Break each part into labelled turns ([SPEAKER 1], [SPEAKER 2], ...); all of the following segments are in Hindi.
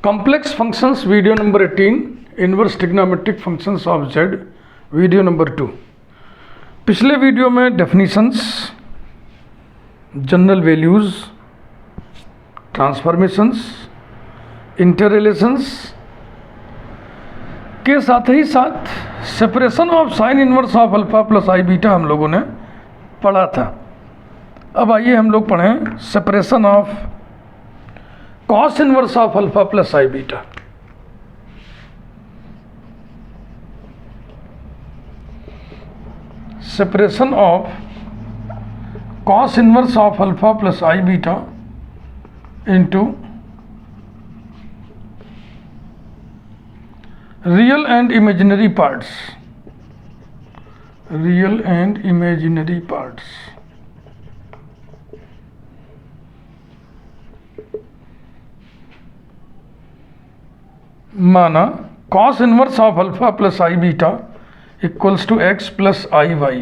[SPEAKER 1] Complex functions video number 18, inverse trigonometric functions of z, video number 2। पिछले वीडियो में डेफिनीशंस, जनरल वैल्यूज़, ट्रांसफॉर्मेशंस, इंटररिलेशंस के साथ ही साथ separation of sine inverse of alpha plus i beta हम लोगों ने पढ़ा था। अब आइए हम लोग पढ़ें separation of cos inverse of alpha plus i beta. Separation of cos inverse of alpha plus I beta into real and imaginary parts, real and imaginary parts। माना cos inverse of alpha plus I beta equals to x plus i y,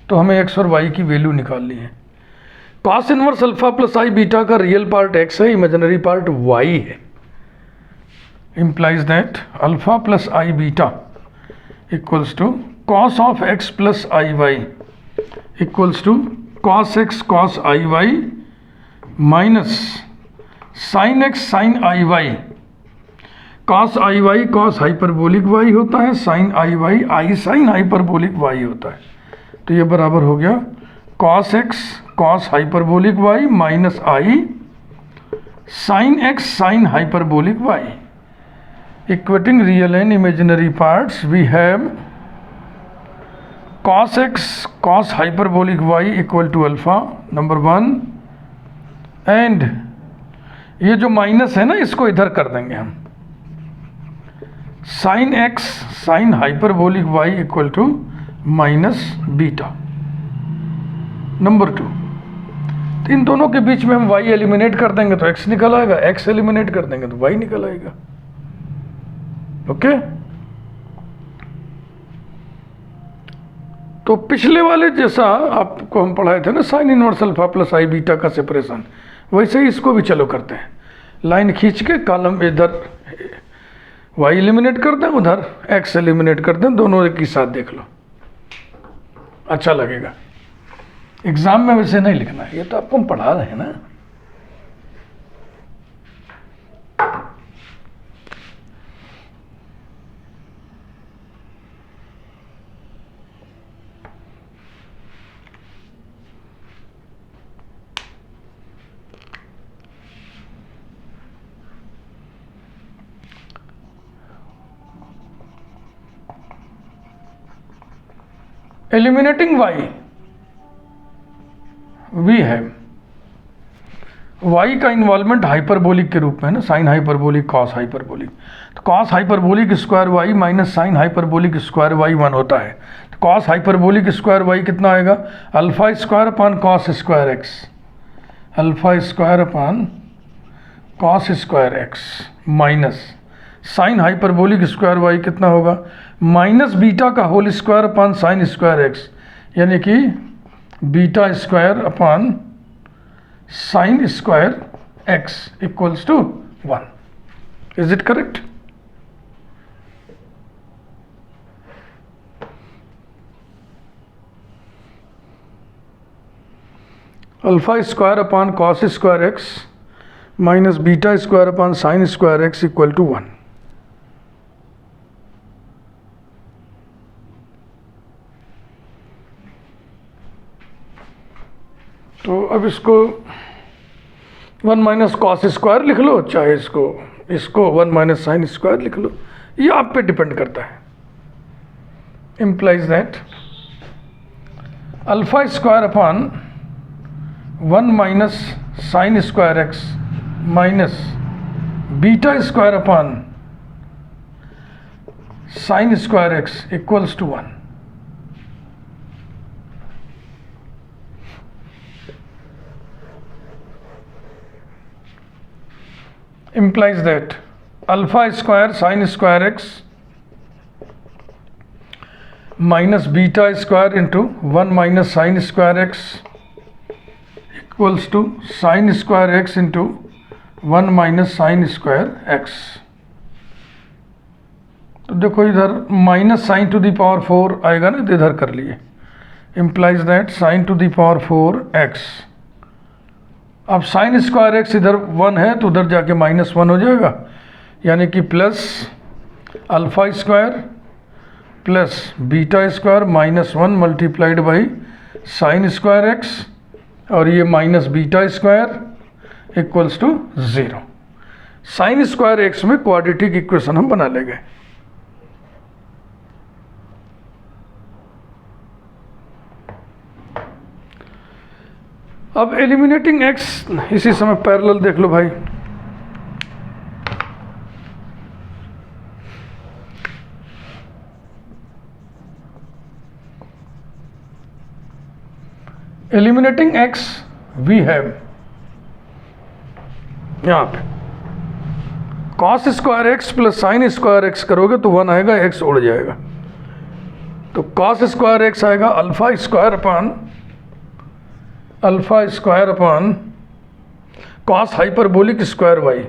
[SPEAKER 1] तो हमें x और y की वैल्यू निकालनी है। cos inverse alpha plus i beta का रियल पार्ट x है, इमेजिनरी पार्ट y है। implies that alpha plus i beta equals to cos of x plus i y equals to cos x cos i y minus sine x sine i y. cos i y cos hyperbolic y होता है, sin i y i sine hyperbolic y होता है। तो ये बराबर हो गया cos x cos hyperbolic y minus i sin x sin hyperbolic y। Equating real and imaginary parts we have cos x cos hyperbolic y equal to alpha, number 1, and ये जो माइनस है ना इसको इधर कर देंगे हम, sine x sine hyperbolic y equal to minus beta, number 2। तो इन दोनों के बीच में हम y एलिमिनेट कर देंगे तो x निकल आएगा, x एलिमिनेट कर देंगे तो y निकल आएगा। ओके, तो पिछले वाले जैसा आपको हम पढ़ाए थे ना sine inverse alpha plus i beta का सेपरेशन, वैसे ही इसको भी चलो करते हैं। लाइन खींच के कॉलम इधर y एलिमिनेट कर दें, उधर x एलिमिनेट कर दें, दोनों एक ही साथ देख लो, अच्छा लगेगा। एग्जाम में वैसे नहीं लिखना है, ये तो आपको हम पढ़ा रहे हैं ना। Eliminating y we have y का इन्वॉल्वमेंट हाइपरबोलिक के रूप में है ना, साइन हाइपरबोलिक कॉस हाइपरबोलिक। तो cos hyperbolic square y minus sine hyperbolic square y 1 होता है। तो कॉस हाइपरबोलिक स्क्वायर y कितना आएगा, alpha square upon cos square x, alpha square upon cos square x minus sine hyperbolic square y कितना होगा, माइनस बीटा का whole square upon sine square x, यानी कि beta square upon sine square x equals to 1। Is it correct? Alpha square upon cos square x minus beta square upon sine square x equal to 1। तो अब इसको 1 माइनस कॉस स्क्वायर लिख लो, चाहे इसको 1 माइनस साइन स्क्वायर लिख लो, ये आप पे डिपेंड करता है। Implies that alpha square upon 1 minus sine square x minus beta square upon sine square x equals to 1। implies that alpha square sin square x minus beta square into 1 minus sin square x equals to sin square x into 1 minus sine square x. तो देखो इधर minus sign to the power 4 आएगा ना, तो इधर कर लिए, implies that sign to the power 4 x. अब साइन स्क्वायर एक्स इधर 1 है तो उधर जाके -1 हो जाएगा, यानी कि plus alpha square plus beta square -1 multiplied by sine square x, और ये minus beta square equals to 0। Sine square x में क्वाड्रेटिक इक्वेशन हम बना लेंगे। अब एलिमिनेटिंग एक्स, इसी समय पैरेलल देख लो भाई। एलिमिनेटिंग एक्स वी हैव यहाँ पे cos square x plus sine square x करोगे तो 1 आएगा, एक्स उड़ जाएगा। तो कॉस स्क्वायर एक्स आएगा alpha square upon cos hyperbolic square y,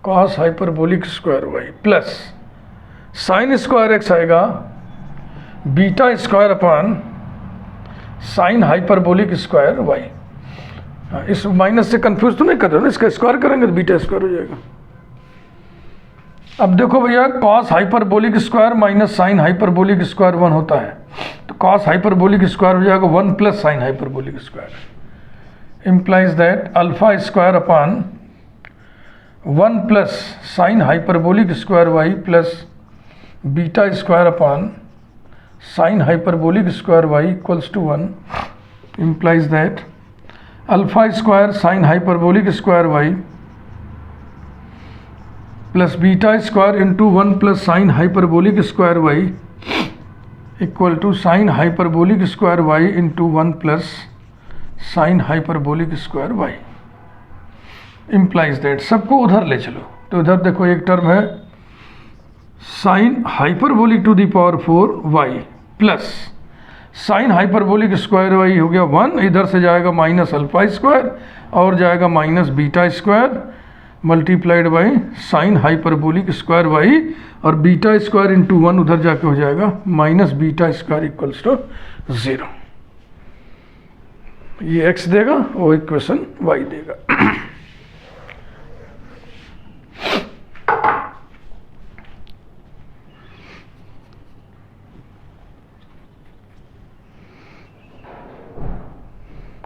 [SPEAKER 1] cos hyperbolic square y, plus sine square x आएगा beta square upon sine hyperbolic square y. इस माइनस से कंफ्यूज तो नहीं कर रहे हो ना, इसका स्क्वायर करेंगे तो बीटा स्क्वायर हो जाएगा। अब देखो भैया, cos hyperbolic square minus sine hyperbolic square 1 होता है, तो कॉस हाइपरबोलिक स्क्वायर हो जाएगा 1 plus sine hyperbolic square, implies that alpha square upon 1 plus sine hyperbolic square y plus beta square upon sine hyperbolic square y equals to 1, implies that alpha square sine hyperbolic square y plus beta square into 1 plus sine hyperbolic square y equal to sine hyperbolic square y into 1 plus sine hyperbolic square y, implies that सबको उधर ले चलो। तो इधर देखो एक टर्म है sine hyperbolic to the power 4 y plus sine hyperbolic square y हो गया 1, इधर से जाएगा माइनस अल्फा स्क्वायर और जाएगा minus beta square multiplied by sine hyperbolic square y, और बीटा स्क्वायर इंटू 1 उधर जाके हो जाएगा minus beta square equals to 0। ये x देगा, वो इक्वेशन y देगा।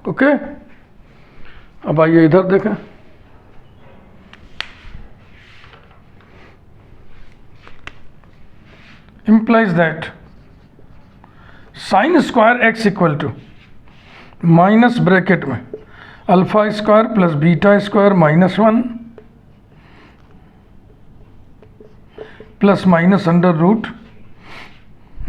[SPEAKER 1] ओके, अब आइए इधर देखें। implies that sine square x equal to minus bracket में alpha square plus beta square -1 plus minus under root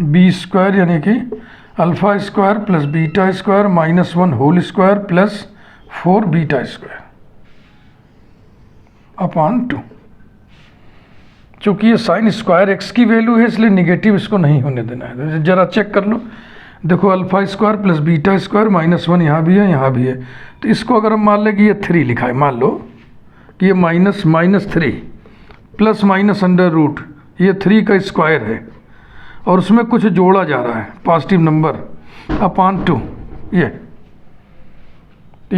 [SPEAKER 1] b square, यानी कि alpha square plus beta square -1 whole square plus 4 beta square upon 2। चूँकि ये साइन स्क्वायर एक्स की वैल्यू है इसलिए निगेटिव इसको नहीं होने देना है। ज़रा चेक कर लो, देखो alpha square plus beta square -1 यहाँ भी है यहाँ भी है, तो इसको अगर हम मान लें कि ये 3 लिखा है, मान लो कि ये -3 प्लस माइनस अंडर रूट ये 3 का स्क्वायर है और उसमें कुछ जोड़ा जा रहा है पॉजिटिव नंबर अपान 2, ये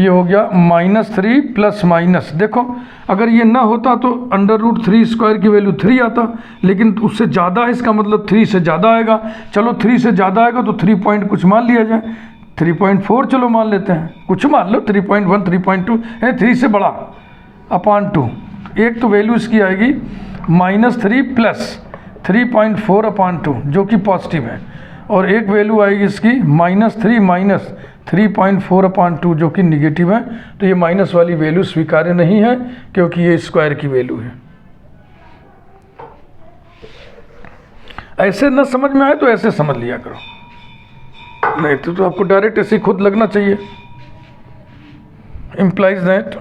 [SPEAKER 1] हो गया -3 प्लस माइनस। देखो अगर ये ना होता तो अंडर रूट 3 स्क्वायर की वैल्यू 3 आता, लेकिन उससे ज़्यादा है, इसका मतलब 3 से ज़्यादा आएगा। चलो 3 से ज़्यादा आएगा तो 3 पॉइंट कुछ मान लिया जाए, 3.4 चलो मान लेते हैं, कुछ मान लो 3.1 3.2 है, 3 से बड़ा अपान 2। एक तो वैल्यू इसकी आएगी -3 प्लस 3.4 अपान 2 जो कि पॉजिटिव है, और एक वैल्यू आएगी इसकी -3 माइनस 3.4 अपान 2 जो कि निगेटिव है। तो ये माइनस वाली वैल्यू स्वीकार्य नहीं है क्योंकि ये स्क्वायर की वैल्यू है। ऐसे ना समझ में आए तो ऐसे समझ लिया करो, नहीं तो आपको डायरेक्ट ऐसे खुद लगना चाहिए। implies that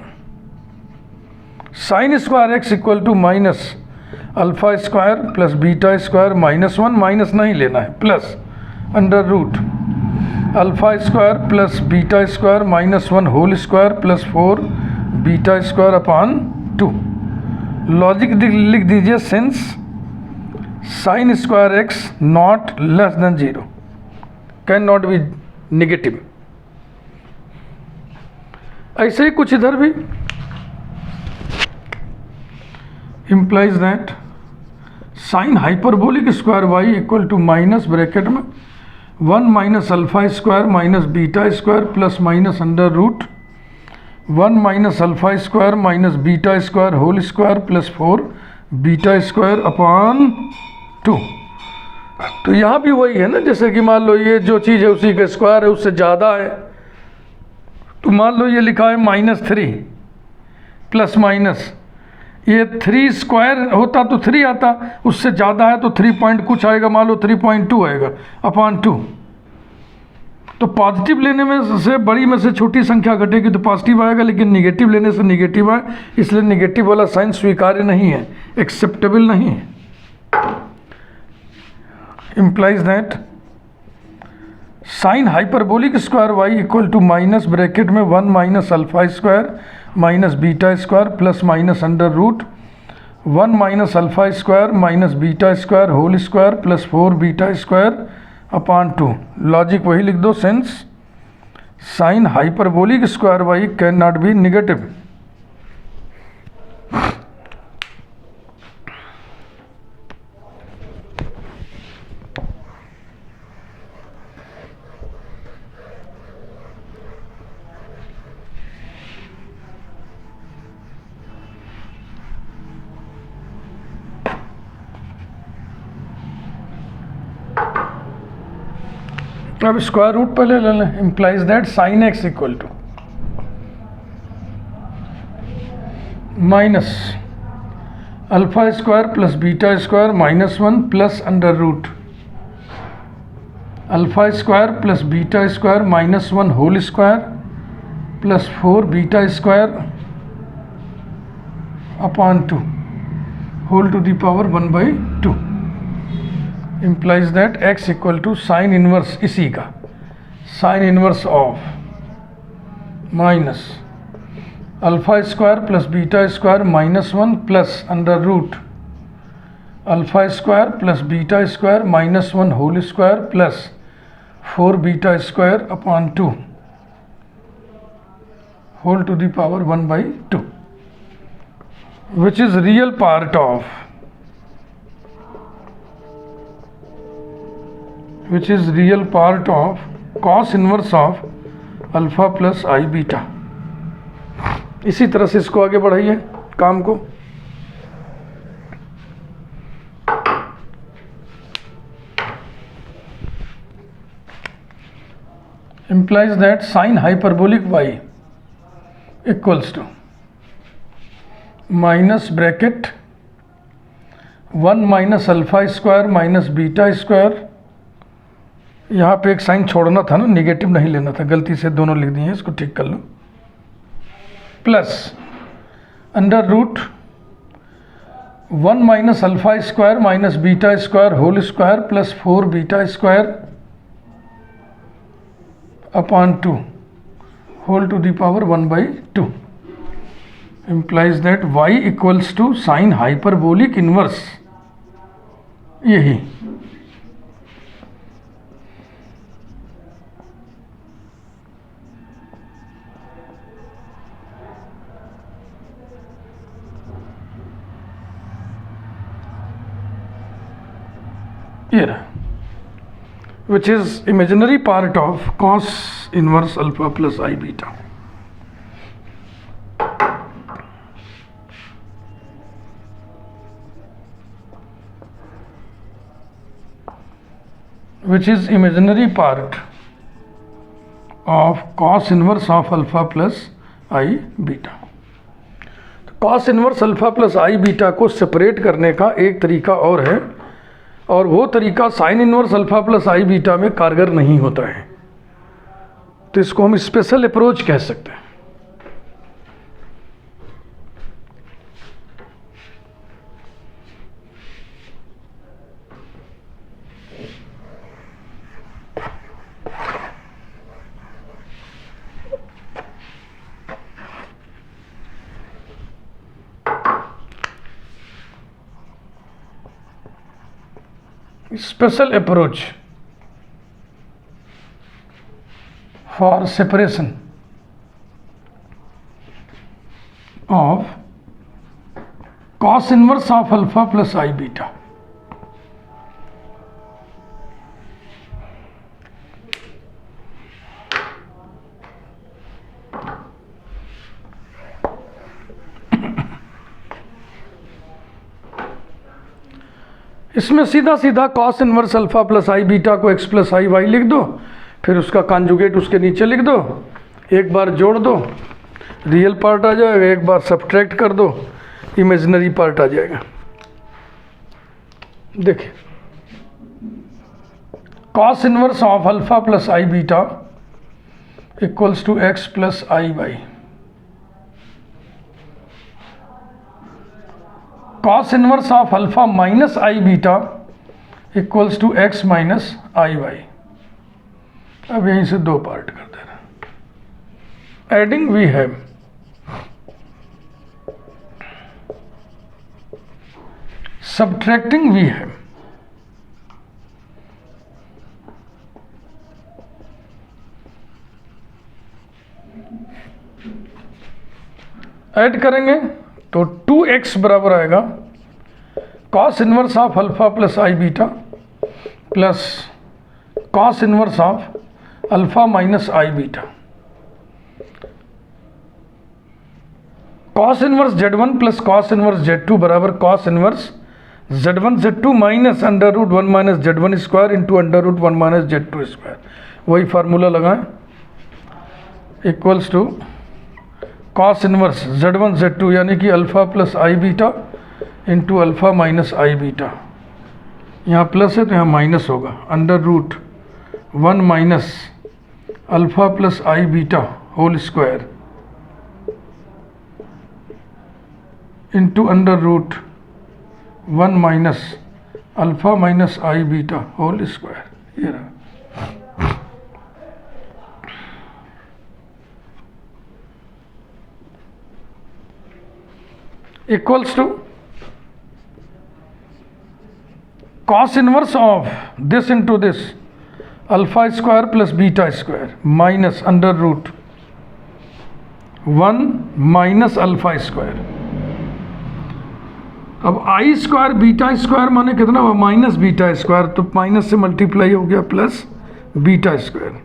[SPEAKER 1] sine square x equal to minus alpha square plus beta square -1 minus नहीं लेना है plus under root alpha square plus beta square -1 whole square plus 4 beta square upon 2। Logic लिख दीजिए, since sine square x not less than 0 can not be negative. ऐसे ही कुछ इधर भी implies that sine hyperbolic square y equal to minus bracket में 1 minus alpha square minus beta square plus minus under root 1 minus alpha square minus beta square whole square plus 4 beta square upon 2। तो यहाँ भी वही है ना, जैसे कि मान लो ये जो चीज़ है उसी का स्क्वायर है, उससे ज़्यादा है तो मान लो ये लिखा है -3 प्लस माइनस, ये 3 स्क्वायर होता तो 3 आता, उससे ज़्यादा है तो 3 पॉइंट कुछ आएगा, मान लो 3.2 आएगा अपॉन 2। तो पॉजिटिव लेने में से बड़ी में से छोटी संख्या घटेगी तो पॉजिटिव आएगा, लेकिन निगेटिव लेने से निगेटिव आए, इसलिए निगेटिव वाला साइन स्वीकार्य नहीं है, एक्सेप्टेबल नहीं है। Implies that sine hyperbolic square y equal to minus bracket में 1 minus alpha square minus beta square plus minus under root 1 minus alpha square minus beta square whole square plus 4 beta square upon 2। Logic वही लिख दो, since sine hyperbolic square y can not be negative. अब स्क्वायर रूट पहले ले लें। Implies that sine x equal to minus alpha square plus beta square -1 plus under root alpha square plus beta square -1 whole square plus 4 beta square upon 2 whole to the power 1/2। implies that x equal to sine inverse, इसी का sine inverse of minus alpha square plus beta square -1 plus under root alpha square plus beta square -1 whole square plus 4 beta square upon 2 whole to the power 1/2 which is real part of which is real part of cos inverse of alpha plus i beta. इसी तरह से इसको आगे बढ़ाइए काम को। implies that sin hyperbolic y equals to minus bracket 1 minus alpha square minus beta square, यहाँ पे एक साइन छोड़ना था ना, निगेटिव नहीं लेना था, गलती से दोनों लिख दिए, इसको ठीक कर लो, plus under root 1 minus alpha square minus beta square whole square plus 4 beta square upon 2 whole to the power 1/2 implies that y equals to sine hyperbolic inverse, यही which is imaginary part of cos inverse alpha plus I beta. Which is imaginary part of cos inverse of alpha plus I beta. cos inverse alpha plus i beta को सेपरेट करने का एक तरीका और है, और वो तरीका sine inverse alpha plus i beta में कारगर नहीं होता है, तो इसको हम स्पेशल अप्रोच कह सकते हैं। special approach for separation of cos inverse of alpha plus I beta. इसमें सीधा सीधा cos inverse alpha plus i beta को x प्लस आई वाई लिख दो, फिर उसका कॉन्जुगेट उसके नीचे लिख दो, एक बार जोड़ दो रियल पार्ट आ जाएगा, एक बार सब्ट्रैक्ट कर दो इमेजिनरी पार्ट आ जाएगा। देखिए cos inverse of alpha plus i beta equals to x plus i y. cos inverse of alpha minus i beta equals to x minus i y. अब यहीं से दो पार्ट कर देना। Adding we have subtracting we have add करेंगे तो 2x बराबर आएगा cos inverse of alpha plus i beta plus cos inverse of alpha minus i beta. cos inverse z1 plus cos inverse z2 बराबर cos inverse z1 z2 minus under root 1 minus z1 square into under root 1 minus z2 square. वही फार्मूला लगाएं, equals to cos inverse z1 z2 यानी कि alpha plus i beta into alpha minus i beta. यहाँ प्लस है तो यहाँ माइनस होगा, under root 1 minus alpha plus i beta whole square into under root 1 minus alpha minus i beta whole square. ये रहा। Equals to cos inverse of this into this alpha square plus beta square minus under root 1 minus alpha square. अब आई स्क्वायर बीटा स्क्वायर माने कितना हुआ, माइनस बीटा स्क्वायर, तो माइनस से मल्टीप्लाई हो गया प्लस बीटा स्क्वायर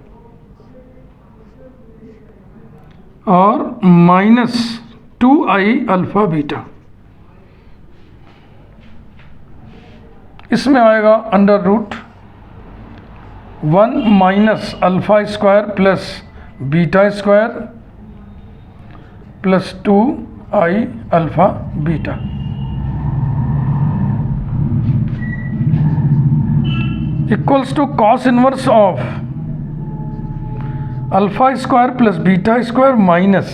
[SPEAKER 1] और माइनस 2i अल्फा बीटा। इसमें आएगा under root 1 minus alpha square plus beta square plus 2i alpha beta. Equals to cos inverse of alpha square plus beta square minus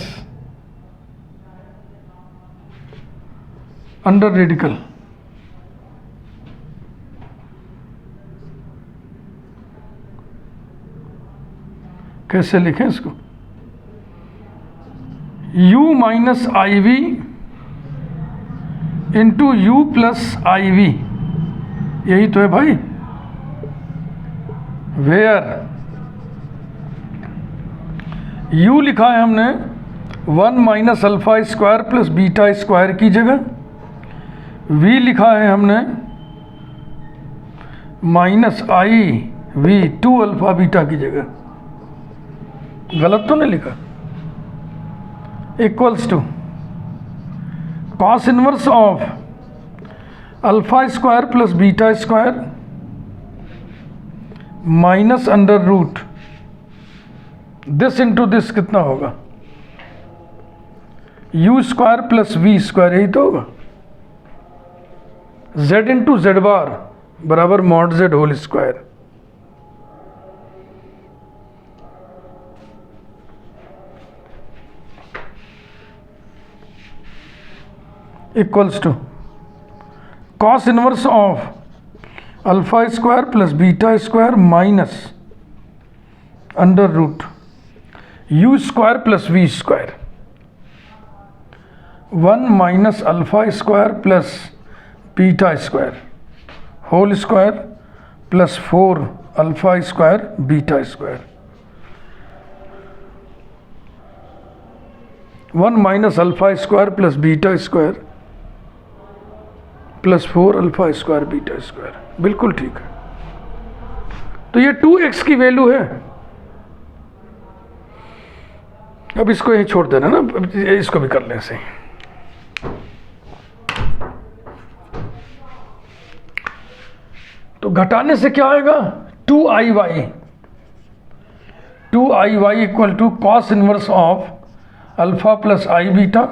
[SPEAKER 1] under radical कैसे लिखें इसको, u minus i v into u plus i v. यही तो है भाई, वेयर u लिखा है हमने 1 minus alpha square plus beta square की जगह, v लिखा है हमने minus i v 2 alpha beta की जगह। गलत तो नहीं लिखा। Equals to cos inverse of alpha square plus beta square minus under root this into this कितना होगा, u square plus v square, यही तो होगा। z इंटू जेड बार बराबर mod z whole square. Equals to cos inverse of alpha square plus beta square minus under root u square plus v square 1 minus alpha square plus beta square whole square plus 4 alpha square beta square, 1 minus alpha square plus beta square plus 4 alpha square beta square. बिल्कुल ठीक है। तो ये 2x की वैल्यू है। अब इसको यही छोड़ देना ना, इसको भी कर लें ऐसे। तो घटाने से क्या आएगा, 2iy, 2iy equal to cos inverse of alpha plus i beta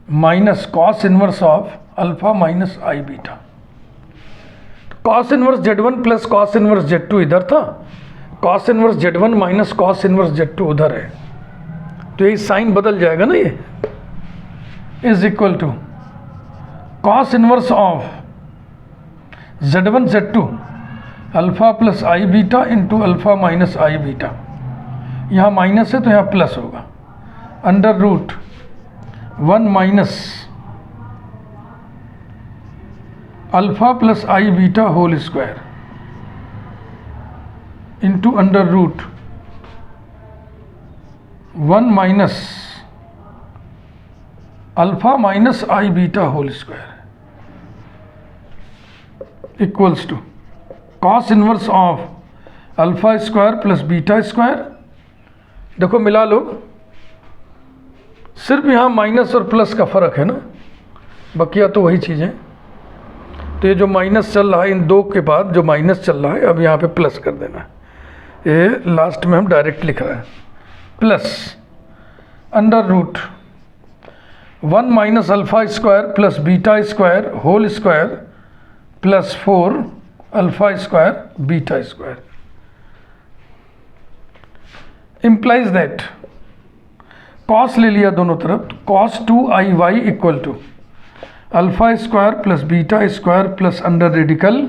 [SPEAKER 1] minus cos inverse of alpha minus i beta. Cos inverse Z1 plus cos inverse Z2 इधर था, cos inverse Z1 minus cos inverse Z2 उधर है, तो ये साइन बदल जाएगा ना, ये is equal to cos inverse of Z1 Z2 alpha plus i beta into alpha minus i beta. यहाँ माइनस है तो यहाँ प्लस होगा, under root 1 minus alpha plus i beta whole square into under root 1 minus alpha minus i beta whole square equals to cos inverse of alpha square plus beta square. देखो मिला लो, सिर्फ यहाँ माइनस और प्लस का फर्क है ना, बकिया तो वही चीज़ है। तो ये जो माइनस चल रहा है, इन दो के बाद जो माइनस चल रहा है, अब यहाँ पे प्लस कर देना है। ये लास्ट में हम डायरेक्ट लिख रहे हैं, plus under root 1 minus alpha square plus beta square whole square plus 4 alpha square beta square implies that cos ले लिया दोनों तरफ, cos 2iy equal to alpha square plus beta square plus under radical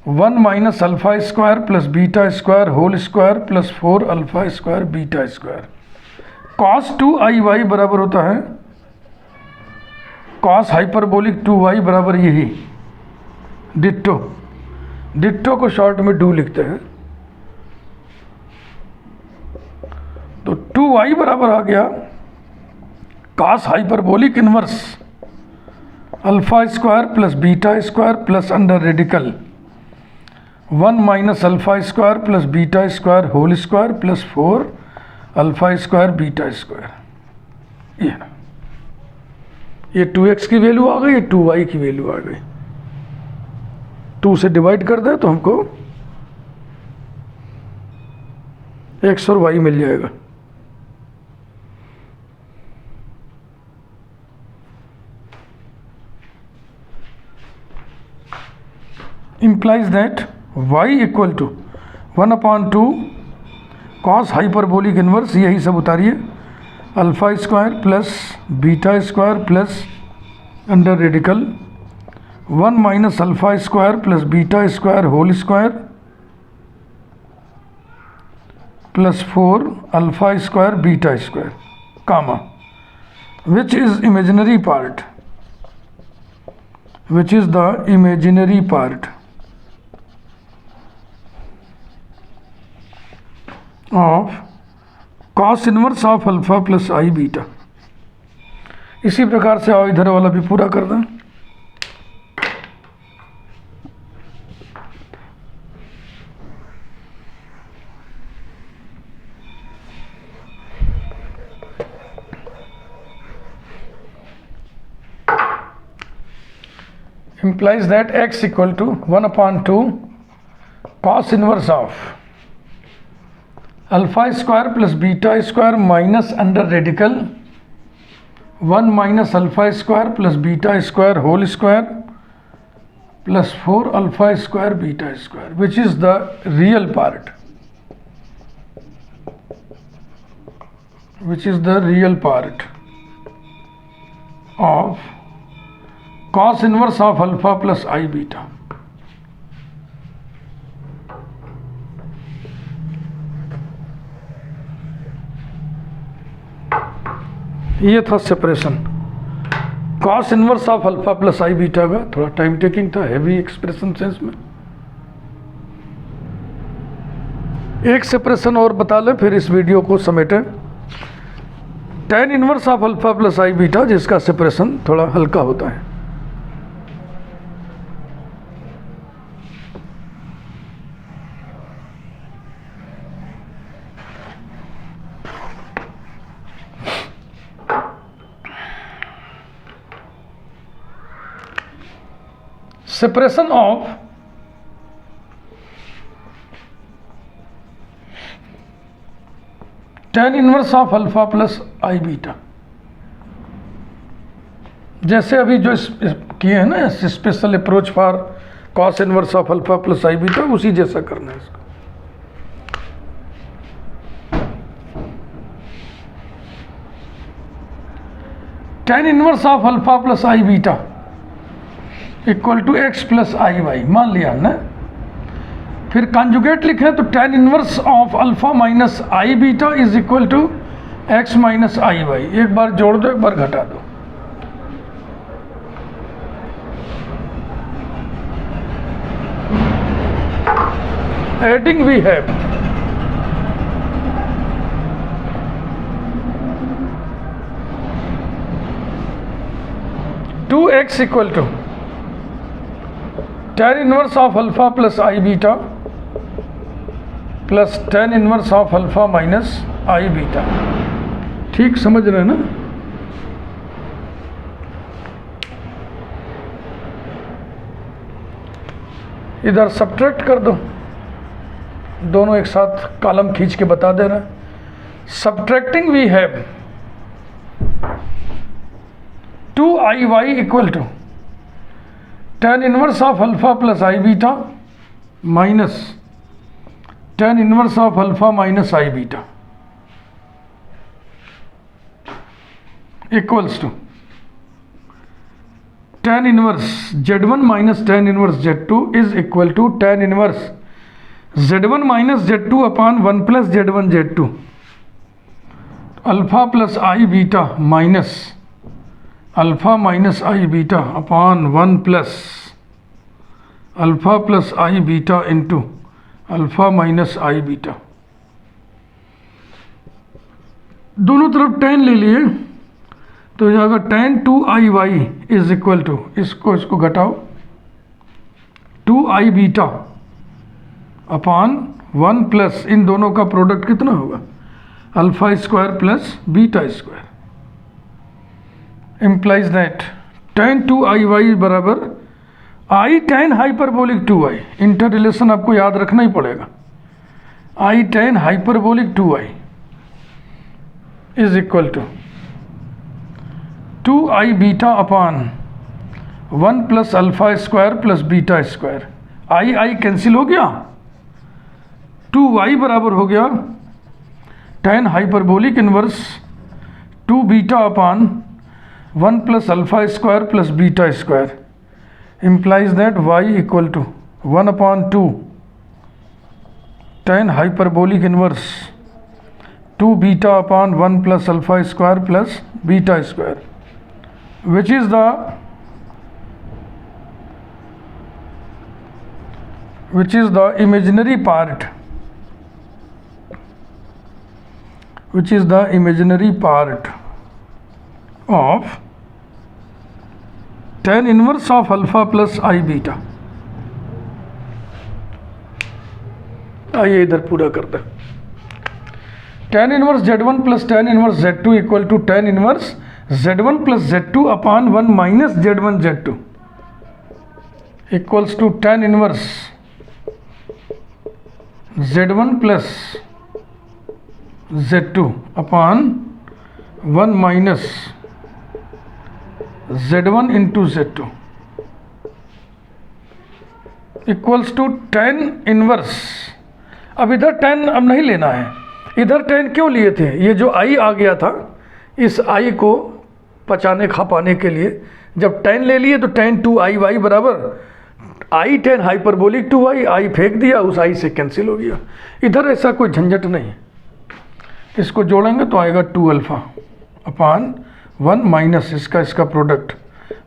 [SPEAKER 1] 1 minus alpha square plus beta square whole square plus 4 alpha square beta square. Cos 2iy बराबर होता है कॉस हाइपरबोलिक 2y बराबर यही डिट्टो, डिट्टो को शॉर्ट में डू लिखते हैं। तो 2y बराबर आ गया cos hyperbolic inverse alpha square plus beta square plus under radical 1 minus alpha square plus beta square whole square plus 4 alpha square beta square. ये ना, ये 2x की वैल्यू आ गई, ये 2y की वैल्यू आ गई। 2 से डिवाइड कर दे तो हमको x और y मिल जाएगा। implies that y equal to 1/2 cos hyperbolic inverse, यही सब उतारिए, alpha square plus beta square plus under radical 1 minus alpha square plus beta square whole square plus 4 alpha square beta square comma which is imaginary part, which is the imaginary part of cos inverse of alpha plus i beta. इसी प्रकार से आओ इधर वाला भी पूरा कर दें। implies that x equal to 1/2 cos inverse of alpha square plus beta square minus under radical 1 minus alpha square plus beta square whole square plus 4 alpha square beta square which is the real part, which is the real part of cos inverse of alpha plus I beta. ये था separation cos inverse of alpha plus i beta का, थोड़ा टाइम टेकिंग था, हैवी एक्सप्रेशन सेंस में। एक सेपरेशन और बता लें फिर इस वीडियो को समेटें। tan inverse of alpha plus i beta, जिसका सेपरेशन थोड़ा हल्का होता है। Separation of tan inverse of alpha plus i beta, जैसे अभी जो किए हैं ना special approach for cos inverse of alpha plus i beta, उसी जैसा करना है इसको। tan inverse of alpha plus i beta equal to x plus i y मान लिया ना। फिर कॉन्जुगेट लिखें तो tan inverse of alpha minus i beta is equal to x minus i y. एक बार जोड़ दो, एक बार घटा दो। Adding we have two x equal to tan inverse of alpha plus i beta plus tan inverse of alpha minus i beta. ठीक समझ रहे हैं ना? इधर सब्ट्रैक्ट कर दो, दोनों एक साथ कॉलम खींच के बता दे रहे हैं। Subtracting we have 2iy equal to tan inverse of alpha plus i beta minus tan inverse of alpha minus i beta equals to tan inverse z1 minus tan inverse z2 is equal to tan inverse z1 minus z2 upon 1 plus z1 z2 alpha plus i beta minus alpha minus i beta upon 1 plus alpha plus i beta into alpha minus i beta. दोनों तरफ tan ले लिए तो जाएगा tan 2iy is equal to, इसको घटाओ, 2i बीटा अपॉन 1 प्लस इन दोनों का प्रोडक्ट कितना होगा, alpha square plus beta square. implies that tan 2iy बराबर i tan hyperbolic 2i। Inter relation आपको याद रखना ही पड़ेगा। i tan hyperbolic 2i is equal to 2i beta upon 1 plus alpha square plus beta square. i cancel हो गया, 2y बराबर हो गया tan hyperbolic inverse 2 beta upon 1 plus alpha square plus beta square. implies that y equal to 1 upon 2 tan hyperbolic inverse 2 beta upon 1 plus alpha square plus beta square, which is the imaginary part, which is the imaginary part of tan inverse of alpha plus i beta. आइए इधर पूरा कर दें। tan inverse z1 plus tan inverse z2 equal to tan inverse z1 plus z2 upon 1 minus z1 z2 equals to tan inverse z1 plus z2 upon 1 minus z1 into z2 equals to tan inverse. अब इधर tan अब नहीं लेना है, इधर tan क्यों लिए थे, ये जो i आ गया था इस i को पचाने खपाने के लिए जब tan ले लिए तो tan 2iy बराबर i tan hyperbolic 2y, i फेंक दिया, उस i से कैंसिल हो गया। इधर ऐसा कोई झंझट नहीं, इसको जोड़ेंगे तो आएगा 2 अल्फा अपॉन 1 माइनस इसका product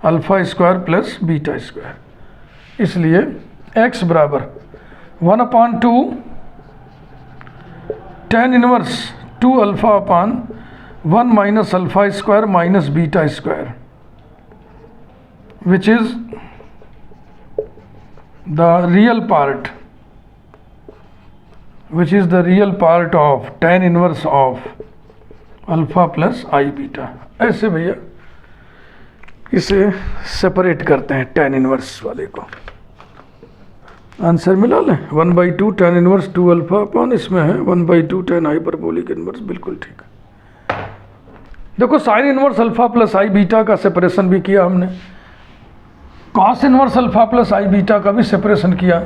[SPEAKER 1] alpha square plus beta square. इसलिए x बराबर 1 upon 2 tan inverse 2 alpha upon 1 minus alpha square minus beta square which is the real part which is the real part of tan inverse of alpha plus i beta. ऐसे भैया इसे सेपरेट करते हैं tan इनवर्स वाले को। आंसर मिला लें 1/2 tan इनवर्स 2 अल्फ़ा अपॉन इसमें है 1/2 tan हाइपरबोलिक इनवर्स। बिल्कुल ठीक है। देखो sine inverse alpha plus i beta का सेपरेशन भी किया हमने, cos inverse alpha plus i beta का भी सेपरेशन किया।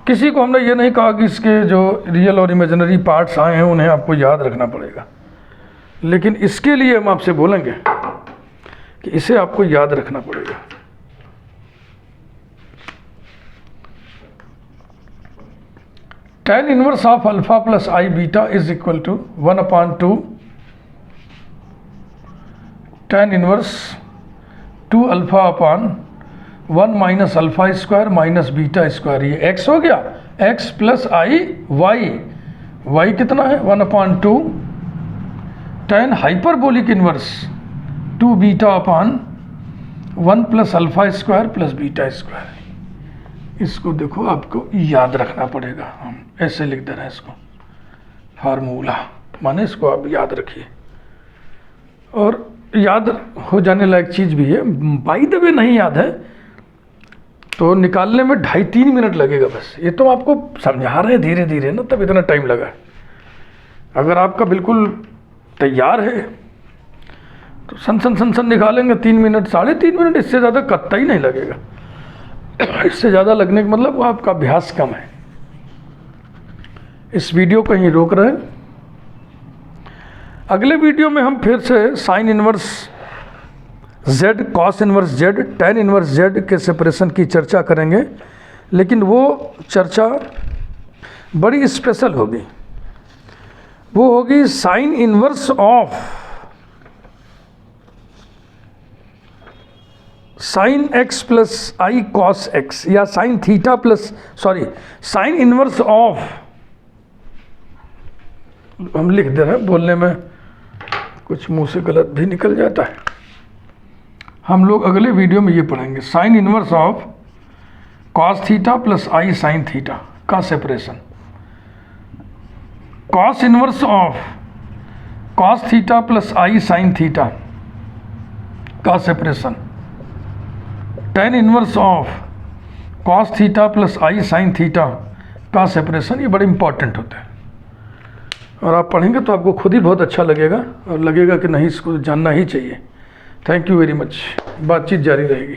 [SPEAKER 1] किसी को हमने ये नहीं कहा कि इसके जो रियल और इमेजिनरी पार्ट्स आए हैं उन्हें आपको याद रखना पड़ेगा, लेकिन इसके लिए हम आपसे बोलेंगे कि इसे आपको याद रखना पड़ेगा। tan inverse of alpha plus i beta is equal to 1/2 tan inverse 2 alpha upon 1 minus alpha square minus beta square. ये x हो गया, x प्लस आई y कितना है 1/2 tan हाइपरबोलिक इनवर्स 2 बीटा अपान 1 plus alpha square plus beta square. इसको देखो आपको याद रखना पड़ेगा। हम ऐसे लिख दे रहे हैं इसको फार्मूला, माने इसको आप याद रखिए और याद हो जाने लायक चीज़ भी है। बाय द वे नहीं याद है तो निकालने में 2.5-3 मिनट लगेगा बस। ये तो आपको समझा रहे हैं धीरे धीरे ना, तब इतना टाइम लगा। अगर आपका बिल्कुल तैयार है तो सन निकालेंगे 3 मिनट 3.5 मिनट, इससे ज़्यादा कतई नहीं लगेगा। इससे ज़्यादा लगने का मतलब वो आपका अभ्यास कम है। इस वीडियो को यहीं रोक रहे हैं। अगले वीडियो में हम फिर से sine inverse z, cos inverse z, tan inverse z के सेपरेशन की चर्चा करेंगे, लेकिन वो चर्चा बड़ी स्पेशल होगी। वो होगी sign inverse of sine x plus I cos x, या sine theta plus sign inverse of, हम लिख दे रहे हैं, बोलने में कुछ मुंह से गलत भी निकल जाता है। हम लोग अगले वीडियो में ये पढ़ेंगे sine inverse of cos theta plus i sine theta का separation, cos inverse of cos theta plus i sine theta का separation, tan inverse of cos theta plus i sine theta का सेपरेशन। ये बड़े इंपॉर्टेंट होते हैं और आप पढ़ेंगे तो आपको खुद ही बहुत अच्छा लगेगा और लगेगा कि नहीं, इसको जानना ही चाहिए। Thank you very much. बातचीत जारी रहेगी।